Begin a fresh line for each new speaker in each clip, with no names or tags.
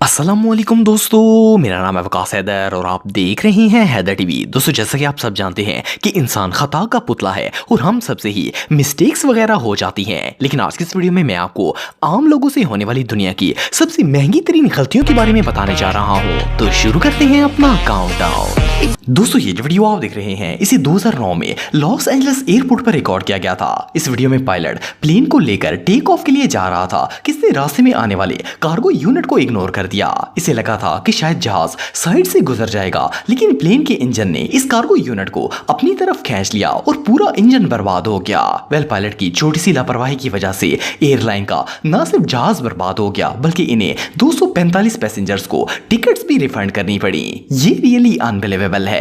अस्सलामुअलैकुम दोस्तों, मेरा नाम है वकास हैदर और आप देख रहे हैं हैदर टीवी। दोस्तों, जैसा कि आप सब जानते हैं कि इंसान खता का पुतला है और हम सबसे ही मिस्टेक्स वगैरह हो जाती हैं। लेकिन आज की इस वीडियो में मैं आपको आम लोगों से होने वाली दुनिया की सबसे महंगी तरीन गलतियों के बारे में बताने जा रहा हूँ। तो शुरू करते हैं अपना काउंटडाउन। दोस्तों, ये जो वीडियो आप देख रहे हैं इसे 2009 में लॉस एंजल्स एयरपोर्ट पर रिकॉर्ड किया गया था। इस वीडियो में पायलट प्लेन को लेकर टेक ऑफ के लिए जा रहा था कि इसने रास्ते में आने वाले कार्गो यूनिट को इग्नोर कर दिया। इसे लगा था कि शायद जहाज साइड से गुजर जाएगा, लेकिन प्लेन के इंजन ने इस कार्गो यूनिट को अपनी तरफ खींच लिया और पूरा इंजन बर्बाद हो गया। पायलट की छोटी सी लापरवाही की वजह से एयरलाइन का न सिर्फ जहाज बर्बाद हो गया, बल्कि इन्हें 245 पैसेंजर्स को टिकट्स भी रिफंड करनी पड़ी। ये रियली अनबिलीवेबल है।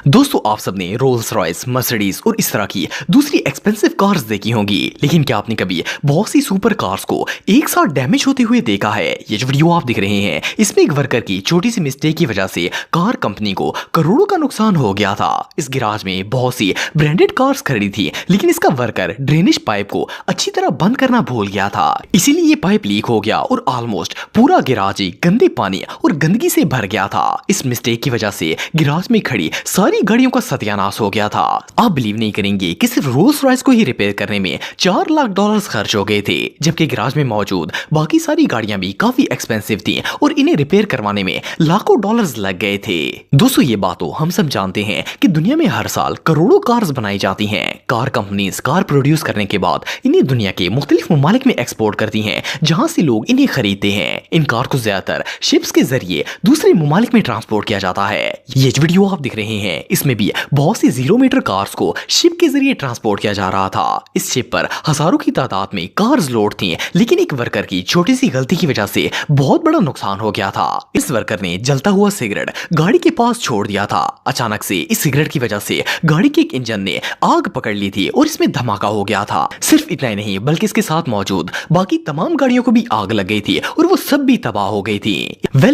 दोस्तों, आप सबने रोल्स रॉयस, मर्सिडीज और इस तरह की दूसरी एक्सपेंसिव कार्स देखी होंगी, लेकिन क्या आपने कभी बहुत सी सुपर कार्स को एक साथ डैमेज होते हुए देखा है? ये जो वीडियो आप देख रहे हैं इसमें एक वर्कर की छोटी सी मिस्टेक की वजह से कार कंपनी को करोड़ों का नुकसान हो गया था। इस गिराज में बहुत सी ब्रांडेड कार्स खड़ी थी, लेकिन इसका वर्कर ड्रेनेज पाइप को अच्छी तरह बंद करना भूल गया था। इसीलिए ये पाइप लीक हो गया और ऑलमोस्ट पूरा गिराज ही गंदे पानी और गंदगी से भर गया था। इस मिस्टेक की वजह से गिराज में खड़ी सारी गाड़ियों का सत्यानाश हो गया था। आप बिलीव नहीं करेंगे कि सिर्फ रोल्स रॉयस को ही रिपेयर करने में $4 लाख खर्च हो गए थे, जबकि गैराज में मौजूद बाकी सारी गाड़ियां भी काफी एक्सपेंसिव थी और इन्हें रिपेयर करवाने में लाखों डॉलर्स लग गए थे। दोस्तों, ये बात तो हम सब जानते हैं कि दुनिया में हर साल करोड़ों कार्स बनाई जाती हैं। कार कंपनीज कार प्रोड्यूस करने के बाद इन्हें दुनिया के मुख्तलिफ ममालिक में एक्सपोर्ट करती हैं, जहां से लोग इन्हें खरीदते हैं। इन कार को ज्यादातर शिप्स के जरिए दूसरे ममालिक में ट्रांसपोर्ट किया जाता है। ये जो वीडियो आप दिख रहे हैं इसमें भी बहुत सी 0 मीटर कार्स को शिप के जरिए ट्रांसपोर्ट किया जा रहा था। इस शिप पर हजारों की तादाद में कार्स लोड थी, लेकिन एक वर्कर की छोटी सी गलती की वजह से बहुत बड़ा नुकसान हो गया था। इस वर्कर ने जलता हुआ सिगरेट गाड़ी के पास छोड़ दिया था। अचानक से इस सिगरेट की वजह से गाड़ी के एक इंजन ने आग पकड़ ली थी और इसमें धमाका हो गया था। सिर्फ इतना ही नहीं, बल्कि इसके साथ मौजूद बाकी तमाम गाड़ियों को भी आग लग गई थी और वो सब भी तबाह हो गई थी।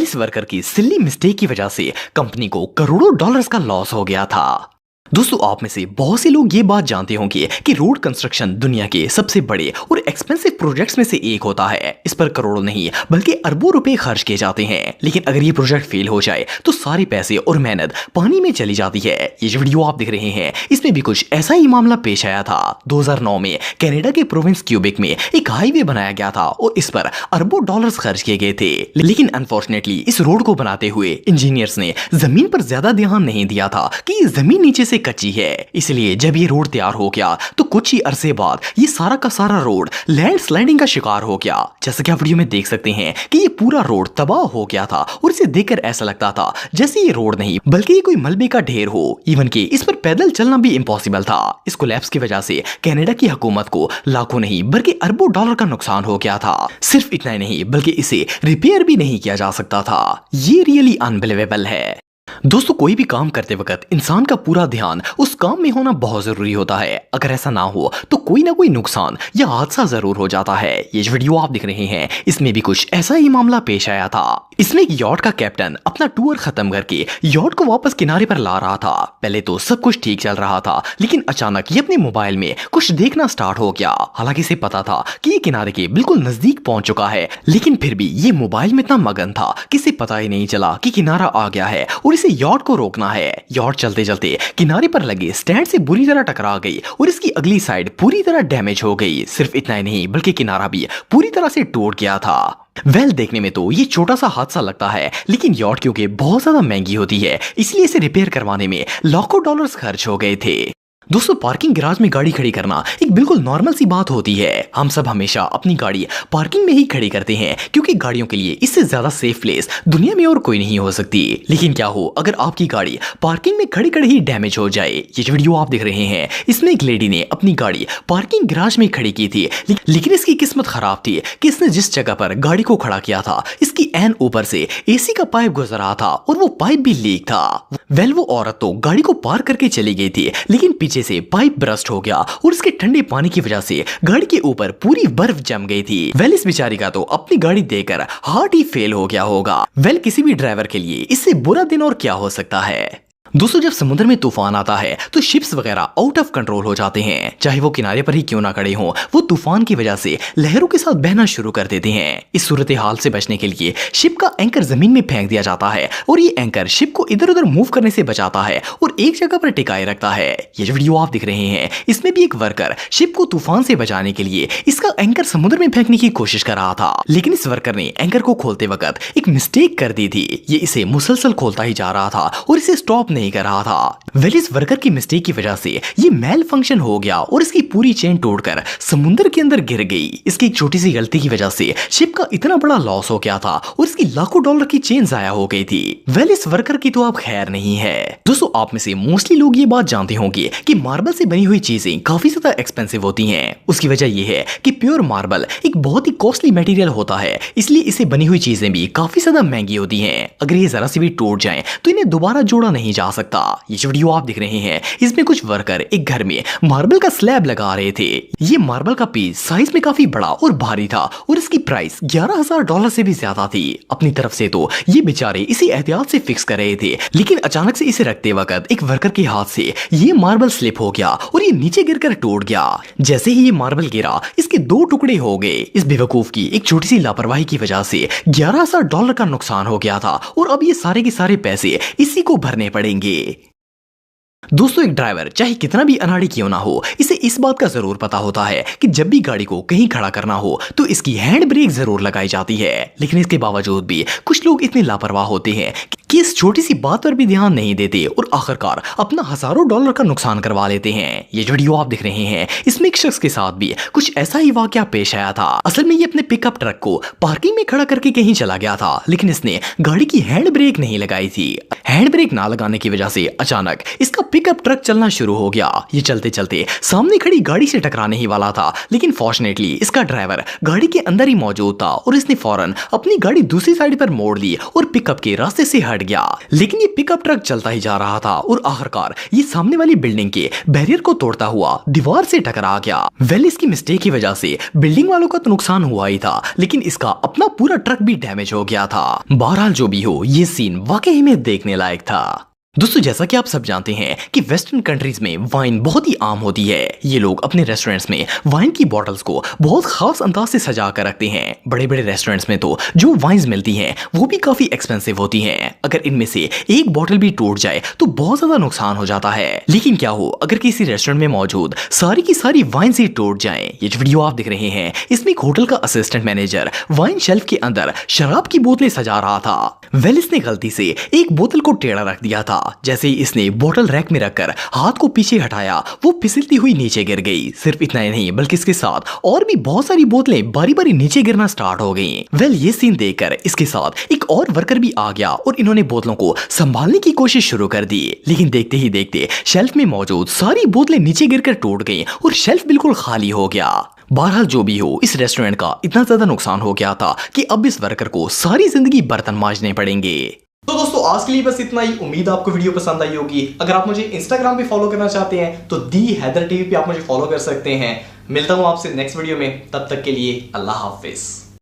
इस वर्कर की सिल्ली मिस्टेक की वजह से कंपनी को करोड़ों डॉलर्स का लॉस हो गया था। दोस्तों, आप में से बहुत से लोग ये बात जानते होंगे कि रोड कंस्ट्रक्शन दुनिया के सबसे बड़े और एक्सपेंसिव प्रोजेक्ट्स में से एक होता है। इस पर करोड़ों नहीं बल्कि अरबों रुपए खर्च किए जाते हैं, लेकिन अगर ये प्रोजेक्ट फेल हो जाए तो सारे पैसे और मेहनत पानी में चली जाती है। ये जो वीडियो आप देख रहे हैं इसमें भी कुछ ऐसा ही मामला पेश आया था। 2009 में कनाडा के प्रोविंस क्यूबेक में एक हाईवे बनाया गया था और इस पर अरबों डॉलर्स खर्च किए गए थे, लेकिन अनफॉर्चुनेटली इस रोड को बनाते हुए इंजीनियर्स ने जमीन पर ज्यादा ध्यान नहीं दिया था कि ये जमीन नीचे से कच्ची है। इसलिए जब ये रोड तैयार हो गया तो कुछ ही अरसे बाद ये सारा का सारा रोड लैंडस्लाइडिंग का शिकार हो गया। जैसा कि आप वीडियो में देख सकते हैं कि ये पूरा रोड तबाह हो गया था और इसे देखकर ऐसा लगता था जैसे ये रोड नहीं बल्कि ये कोई मलबे का ढेर हो। इवन कि इस पर पैदल चलना भी इम्पॉसिबल था। इस कोलैप्स की वजह से कनाडा की हुकूमत को लाखों नहीं बल्कि अरबों डॉलर का नुकसान हो गया था। सिर्फ इतना ही नहीं बल्कि इसे रिपेयर भी नहीं किया जा सकता था। ये रियली अनबिलीवेबल है। दोस्तों, कोई भी काम करते वक्त इंसान का पूरा ध्यान उस काम में होना बहुत जरूरी होता है। अगर ऐसा ना हो तो कोई ना कोई नुकसान या हादसा जरूर हो जाता है। ये जो वीडियो आप देख रहे हैं इसमें भी कुछ ऐसा ही मामला पेश आया था। इसमें एक यॉट का कैप्टन अपना टूर खत्म करके यॉट को वापस किनारे पर ला रहा था। पहले तो सब कुछ ठीक चल रहा था, लेकिन अचानक ये अपने मोबाइल में कुछ देखना स्टार्ट हो गया। हालांकि इसे पता था कि ये किनारे के बिल्कुल नजदीक पहुंच चुका है, लेकिन फिर भी ये मोबाइल में इतना मगन था कि इसे पता ही नहीं चला कि किनारा आ गया है और इसे यॉट को रोकना है। यॉट चलते चलते किनारे पर लगे स्टैंड से बुरी तरह टकरा गई और इसकी अगली साइड पूरी तरह डैमेज हो गई। सिर्फ इतना ही नहीं बल्कि किनारा भी पूरी तरह से टूट गया था। देखने में तो ये छोटा सा हादसा लगता है, लेकिन यॉट क्योंकि बहुत ज्यादा महंगी होती है इसलिए इसे रिपेयर करवाने में लाखों डॉलर्स खर्च हो गए थे। दोस्तों, पार्किंग गैराज में गाड़ी खड़ी करना एक बिल्कुल नॉर्मल सी बात होती है। हम सब हमेशा अपनी गाड़ी पार्किंग में ही खड़ी करते हैं, क्योंकि गाड़ियों के लिए इससे ज्यादा सेफ प्लेस दुनिया में और कोई नहीं हो सकती। लेकिन क्या हो अगर आपकी गाड़ी पार्किंग में खड़ी खड़ी ही डैमेज हो जाए? ये जो वीडियो आप देख रहे हैं इसमें एक लेडी ने अपनी गाड़ी पार्किंग गैराज में खड़ी की थी, लेकिन इसकी किस्मत खराब थी कि इसने जिस जगह पर गाड़ी को खड़ा किया था इसकी एन ऊपर से एसी का पाइप गुजर रहा था और वो पाइप भी लीक था। वो औरत तो गाड़ी को पार करके चली गई थी, लेकिन पीछे से पाइप ब्रस्ट हो गया और इसके ठंडे पानी की वजह से गाड़ी के ऊपर पूरी बर्फ जम गई थी। इस बेचारी का तो अपनी गाड़ी देखकर हार्ट ही फेल हो गया होगा। किसी भी ड्राइवर के लिए इससे बुरा दिन और क्या हो सकता है। दोस्तों जब समुद्र में तूफान आता है तो शिप्स वगैरह आउट ऑफ कंट्रोल हो जाते हैं, चाहे वो किनारे पर ही क्यों ना खड़े हों, वो तूफान की वजह से लहरों के साथ बहना शुरू कर देते हैं। इस सूरत हाल से बचने के लिए शिप का एंकर जमीन में फेंक दिया जाता है और ये एंकर शिप को इधर उधर मूव करने से बचाता है और एक जगह पर टिकाए रखता है। ये जो वीडियो आप दिख रहे हैं इसमें भी एक वर्कर शिप को तूफान से बचाने के लिए इसका एंकर समुद्र में फेंकने की कोशिश कर रहा था, लेकिन इस वर्कर ने एंकर को खोलते वक्त एक मिस्टेक कर दी थी। ये इसे मुसलसल खोलता ही जा रहा था और इसे स्टॉप नहीं कर रहा था। वेल इस वर्कर की मिस्टेक की वजह से ये मेल फंक्शन हो गया और इसकी पूरी चेन तोड़कर समुद्र के अंदर गिर गई। इसकी एक छोटी सी गलती की वजह से शिप का इतना बड़ा लॉस हो गया था और इसकी लाखों डॉलर की चेन जाया हो गई थी। वेल इस वर्कर की तो अब खैर नहीं है। दोस्तों आप में से मोस्टली लोग ये बात जानते होंगे कि मार्बल से बनी हुई चीजें काफी ज्यादा एक्सपेंसिव होती हैं। उसकी वजह यह है कि प्योर मार्बल एक बहुत ही कॉस्टली मटेरियल होता है, इसलिए इसे बनी हुई चीजें भी काफी ज्यादा महंगी होती हैं। अगर ये जरा सी भी टूट जाए तो इन्हें दोबारा जोड़ा नहीं जा सकता। ये जो वीडियो आप दिख रहे हैं इसमें कुछ वर्कर एक घर में मार्बल का स्लैब लगा रहे थे। ये मार्बल का पीस साइज में काफी बड़ा और भारी था और इसकी प्राइस $11,000 से भी ज्यादा थी। अपनी तरफ से तो ये बेचारे इसी एहतियात से फिक्स कर रहे थे, लेकिन अचानक से इसे रखते वक्त एक वर्कर के हाथ से ये मार्बल स्लिप हो गया और ये नीचे गिरकर टूट गया। जैसे ही ये मार्बल गिरा इसके 2 टुकड़े हो गए। इस बेवकूफ की एक छोटी सी लापरवाही की वजह से $11,000 का नुकसान हो गया था और अब ये सारे के सारे पैसे इसी को भरने पड़ेंगे। दोस्तों एक ड्राइवर चाहे कितना भी अनाड़ी क्यों ना हो, इसे इस बात का जरूर पता होता है कि जब भी गाड़ी को कहीं खड़ा करना हो तो इसकी हैंड ब्रेक जरूर लगाई जाती है, लेकिन इसके बावजूद भी कुछ लोग इतने लापरवाह होते हैं कि इस छोटी सी बात पर भी ध्यान नहीं देते और आखिरकार अपना हजारों डॉलर का नुकसान करवा लेते हैं। ये जो वीडियो आप दिख रहे हैं इसमें एक शख्स के साथ भी कुछ ऐसा ही वाकया पेश आया था। असल में ये अपने पिकअप ट्रक को पार्किंग में खड़ा करके कहीं चला गया था, लेकिन इसने गाड़ी की हैंड ब्रेक नहीं लगाई थी। हैंड ब्रेक ना लगाने की वजह से अचानक इसका पिकअप ट्रक चलना शुरू हो गया। ये चलते चलते सामने खड़ी गाड़ी से टकराने ही वाला था, लेकिन फॉर्चुनेटली इसका ड्राइवर गाड़ी के अंदर ही मौजूद था और इसने फौरन अपनी गाड़ी दूसरी साइड पर मोड़ ली और पिकअप के रास्ते से हट गया। लेकिन ये पिकअप ट्रक चलता ही जा रहा था और आखिरकार ये सामने वाली बिल्डिंग के बैरियर को तोड़ता हुआ दीवार से टकरा गया। वेल इसकी मिस्टेक की वजह से बिल्डिंग वालों का तो नुकसान हुआ ही था, लेकिन इसका अपना पूरा ट्रक भी डैमेज हो गया था। बहरहाल जो भी हो ये सीन वाकई में देखने लायक था। दोस्तों जैसा कि आप सब जानते हैं कि वेस्टर्न कंट्रीज में वाइन बहुत ही आम होती है। ये लोग अपने रेस्टोरेंट्स में वाइन की बॉटल्स को बहुत खास अंदाज से सजा कर रखते हैं। बड़े बड़े रेस्टोरेंट्स में तो जो वाइन्स मिलती हैं वो भी काफी एक्सपेंसिव होती हैं। अगर इनमें से एक बॉटल भी टूट जाए तो बहुत ज्यादा नुकसान हो जाता है। लेकिन क्या हो अगर किसी रेस्टोरेंट में मौजूद सारी की सारी वाइन ही टूट जाए। ये जो वीडियो आप दिख रहे हैं इसमें एक होटल का असिस्टेंट मैनेजर वाइन शेल्फ के अंदर शराब की बोतलें सजा रहा था। वेल इसने गलती से एक बोतल को टेढ़ा रख दिया था। जैसे ही इसने बोतल रैक में रखकर हाथ को पीछे हटाया वो फिसलती हुई नीचे गिर गई। सिर्फ इतना ही नहीं बल्कि इसके साथ और भी बहुत सारी बोतलें बारी बारी नीचे गिरना स्टार्ट हो गई। वेल ये सीन देखकर इसके साथ एक और वर्कर भी आ गया और इन्होंने बोतलों को संभालने की कोशिश शुरू कर दी, लेकिन देखते ही देखते शेल्फ में मौजूद सारी बोतलें नीचे गिरकर टूट गई और शेल्फ बिल्कुल खाली हो गया। बहरहाल जो भी हो इस रेस्टोरेंट का इतना ज्यादा नुकसान हो गया था कि अब इस वर्कर को सारी जिंदगी बर्तन मांजने पड़ेंगे। तो दोस्तों आज के लिए बस इतना ही। उम्मीद आपको वीडियो पसंद आई होगी। अगर आप मुझे इंस्टाग्राम पे फॉलो करना चाहते हैं तो दी हैदर टीवी पे आप मुझे फॉलो कर सकते हैं। मिलता हूं आपसे नेक्स्ट वीडियो में, तब तक के लिए अल्लाह हाफिज।